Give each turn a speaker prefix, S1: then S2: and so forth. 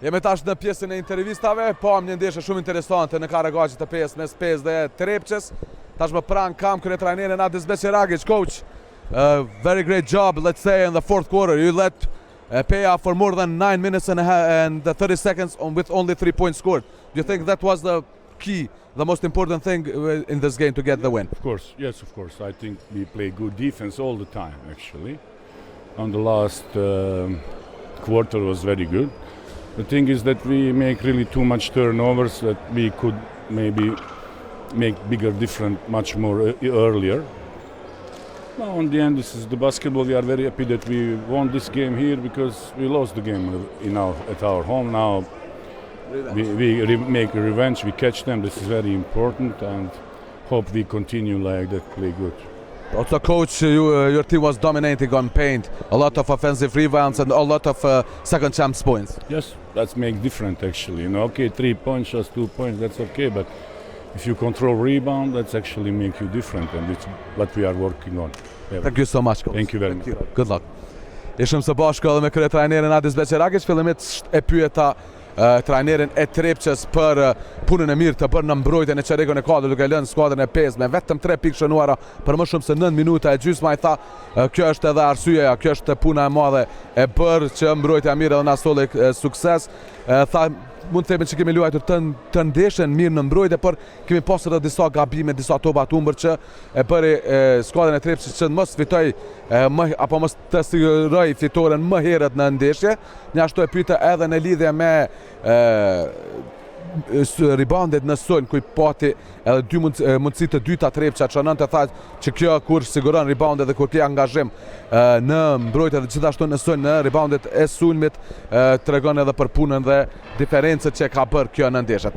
S1: Jemi tash në pjesën e intervistave, pam një ndeshje shumë interesante në Karagajit të PES mes PES dhe Trepçës. Tash më pranë kam kryetrajnerin Adis Beqiragic. Coach, very great job, let's say, in the fourth quarter. You led PEA for more than 9 minutes and 30 seconds with only 3 points scored. Do you think that was the key, the most important thing in this game to get the win?
S2: Of course, yes, of course. I think we play good defense all the time, actually. On the last quarter was very good. The thing is that we make really too much turnovers that we could maybe make bigger difference much more earlier. Now, in the end, this is the basketball. We are very happy that we won this game here because we lost the game at our home. Now we make a revenge. We catch them. This is very important, and hope we continue like that, play good.
S1: Also, coach, your team was dominating on paint. A lot of offensive rebounds and a lot of second chance points.
S2: Yes, that makes different actually. Okay, 3 points, just 2 points, that's okay. But if you control rebound, that's actually make you different, and it's what we are working on. Yeah.
S1: Thank you so much, coach.
S2: Thank you very much.
S1: Good luck. Ishim së bashku edhe me kryetrajnerin Adis Beqiragic. Fillimisht e pyeta trajnerin e Trepçës për punën e mirë të bërë në mbrojtjen e çerrekut e katërt, duke lënë skuadrën e PES me vetëm 3 pikë shënuara për më shumë se 9 minuta e gjysma. I tha, kjo është edhe arsyeja, kjo është puna e madhe e bërë që mbrojtja mirë edhe na solli sukses. Tha, mund të themi që kemi luajtur të ndeshën mirë në mbrojtje, por kemi pasur edhe disa gabime, disa topa të humbur që e bëri skuadrën e Trepçës që mos fitoj apo mos të siguroj fitoren më herët në ndeshje. Një ashtu e pyeta edhe në lidhje me reboundet në sulm, ku i pati edhe dy mundësi të dyta Trepça, çononte tha që kjo kur siguron reboundet dhe kur ke angazhim në mbrojtje dhe gjithashtu në sulm, në reboundet e sulmit tregon edhe për punën dhe diferencën që ka bërë kjo në ndeshje.